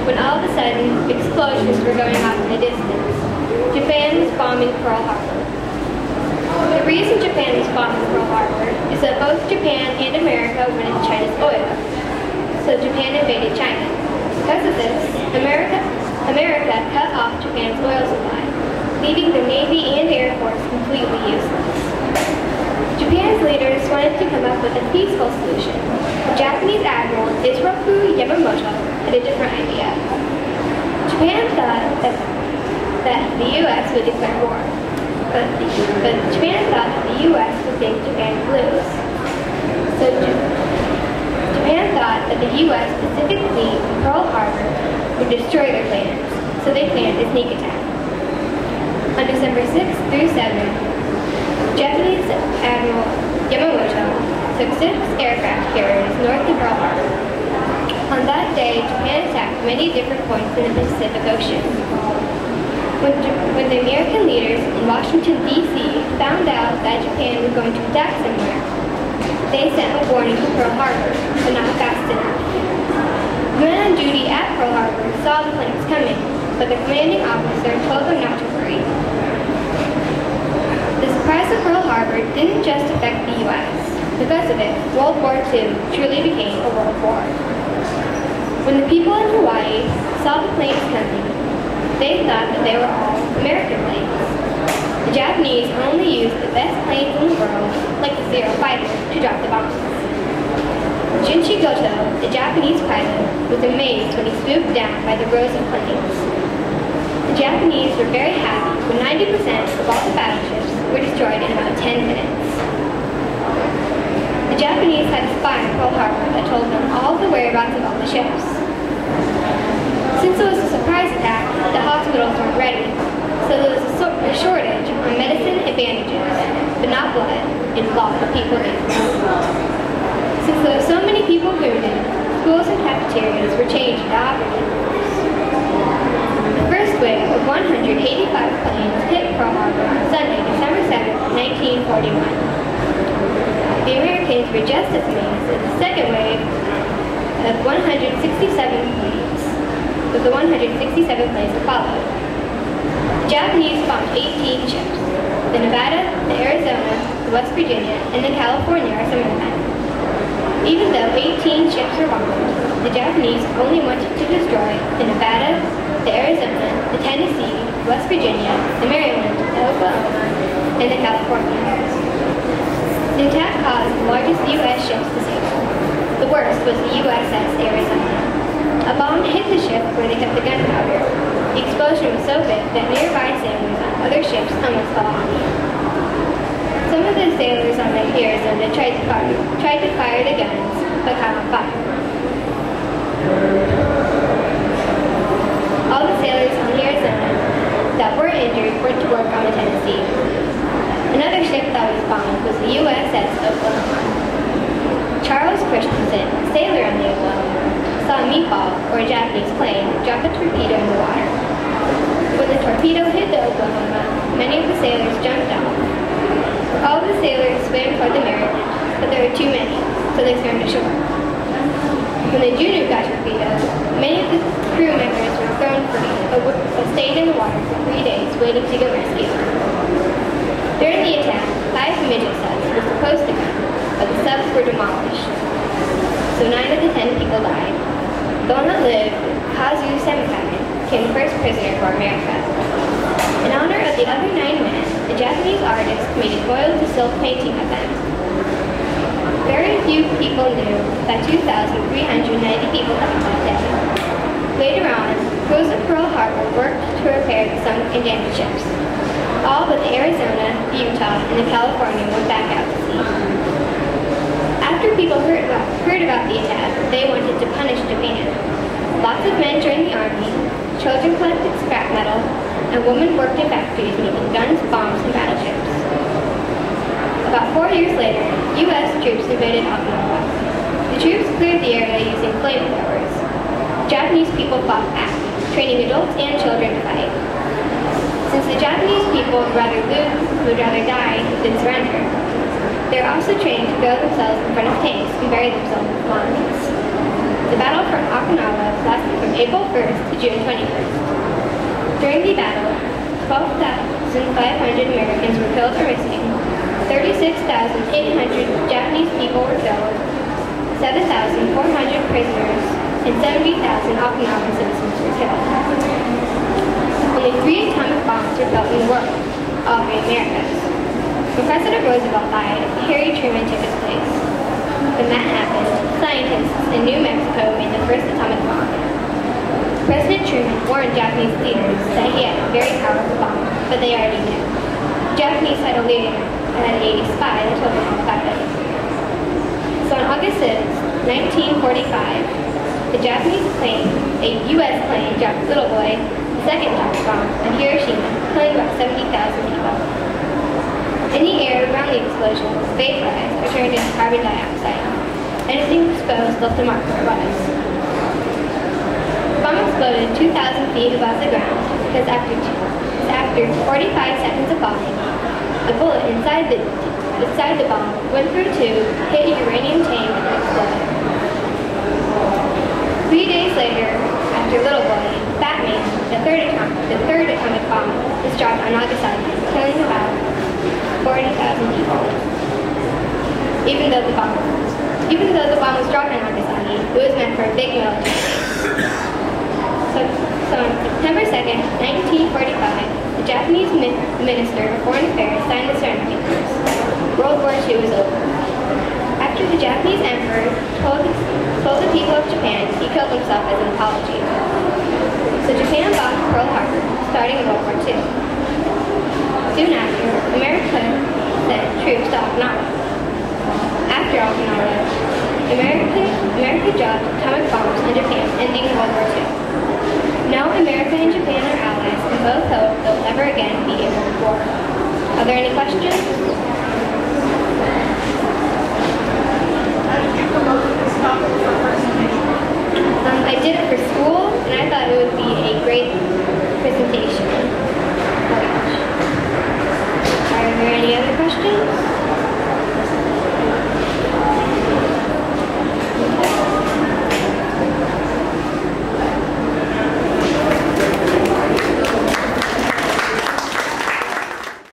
when all of a sudden explosions were going off in the distance. Japan was bombing Pearl Harbor. The reason Japan was bombing Pearl Harbor is that both Japan and America wanted China's oil, so Japan invaded China. Because of this, America cut off Japan's oil supply, leaving the Navy and Air Force completely useless. Japan's leaders wanted to come up with a peaceful solution. The Japanese Admiral Yamamoto had a different idea. Japan thought that the U.S. would declare war, but Japan thought that the U.S. would think Japan would lose. So Japan thought that the U.S. Pacific Fleet in Pearl Harbor would destroy their plans, so they planned a sneak attack. On December 6th through 7th, Japanese Admiral Yamamoto took 6 aircraft carriers north of Pearl Harbor. On that day, Japan attacked many different points in the Pacific Ocean. When the American leaders in Washington, D.C. found out that Japan was going to attack somewhere, they sent a warning to Pearl Harbor, but not fast enough. The men on duty at Pearl Harbor saw the planes coming, but the commanding officer told them not to worry. The surprise of Pearl Harbor didn't just affect the U.S. Because of it, World War II truly became a world war. When the people in Hawaii saw the planes coming, they thought that they were all American planes. The Japanese only used the best planes in the world, like the Zero fighter, to drop the bombs. Junshi Goto, the Japanese pilot, was amazed when he swooped down by the rows of planes. The Japanese were very happy when 90% of all the battleships were destroyed in about 10 minutes. The Japanese had a spy in Pearl Harbor that told them all the whereabouts of all the ships. Since it was a surprise attack, the hospitals weren't ready, so there was a shortage of medicine and bandages, but not blood, and a lot of people did. Since there were so many people wounded, schools and cafeterias were changed to operating rooms. The first wave of 185 planes hit Pearl Harbor on Sunday, December 7, 1941. The Americans were just as amazed at the second wave of 167 planes, with the 167 planes that followed. The Japanese bombed 18 ships. The Nevada, the Arizona, the West Virginia, and the California are some of them. Even though 18 ships were bombed, the Japanese only wanted to destroy the Nevada, the Arizona, the Tennessee, West Virginia, the Maryland, the Oklahoma, and the California. The attack caused the largest U.S. ships to sink. The worst was the USS Arizona. A bomb hit the ship where they kept the gunpowder. The explosion was so big that nearby sailors on other ships almost fell off. Some of the sailors on the Arizona tried to fire the guns, but caught on fire. All the sailors on the Arizona that were injured went to work on the Tennessee. Another ship that was bombed was the USS Oklahoma. Charles Christensen, a sailor on the Oklahoma, saw a meatball, or a Japanese plane, drop a torpedo in the water. When the torpedo hit the Oklahoma, many of the sailors jumped off. All of the sailors swam toward the Maryland, but there were too many, so they swam to shore. When the Juneau got torpedoed, many of the crew members were thrown free, but stayed in the water for 3 days waiting to get rescued. During the attack, 5 midget subs were supposed to come, but the subs were demolished. So 9 of the 10 people died. The one that lived, Kazu Senpai, became the first prisoner for America. In honor of the other 9 men, the Japanese artist made an oil-to-silk painting of them. Very few people knew that 2,390 people died that day. Later on, crews of Pearl Harbor worked to repair the sunk and damaged ships. All but the Arizona, Utah, and the California went back out to sea. After people heard about the attack, they wanted to punish Japan. Lots of men joined the army, children collected scrap metal, and women worked in factories making guns, bombs, and battleships. About 4 years later, U.S. troops invaded Okinawa. The troops cleared the area using flamethrowers. Japanese people fought back, training adults and children to fight. Since the Japanese people would rather die than surrender, they were also trained to throw themselves in front of tanks and bury themselves with mines. The battle for Okinawa lasted from April 1st to June 21st. During the battle, 12,500 Americans were killed or missing, 36,800 Japanese people were killed, 7,400 prisoners, and 70,000 Okinawan citizens were killed. Only 3 atomic bombs were built in the world, all 3 Americas. When President Roosevelt died, Harry Truman took his place. When that happened, scientists in New Mexico made the first atomic bomb. President Truman warned Japanese leaders that he had a very powerful bomb, but they already knew. The Japanese had a spy that told them all about it. So on August 6, 1945, the Japanese plane, a U.S. plane, dropped Little Boy, the second atomic bomb, on Hiroshima, killing about 70,000 people. In the air around the explosion, vaporized or turned into carbon dioxide. Anything exposed left a mark where it was. The bomb exploded 2,000 feet above the ground because after 45 seconds of falling, a bullet inside the bomb went through a tube, hit a uranium tank, and exploded. 3 days later, after Little Boy, Batman, the third atomic bomb, was dropped on Nagasaki, killing about 40,000 people. Even though the bomb was dropped on Nagasaki, it was meant for a big military base. So on September 2nd, 1945, the Japanese Minister of Foreign Affairs signed the surrender papers. World War II was over. After the Japanese emperor told the people of Japan, he killed himself as an apology. So Japan bombed Pearl Harbor, starting World War II. Soon after, America sent troops to Okinawa. After Okinawa, America dropped atomic bombs on Japan, ending World War II. Now America and Japan are allies and both hope there will never again be a world war. Are there any questions?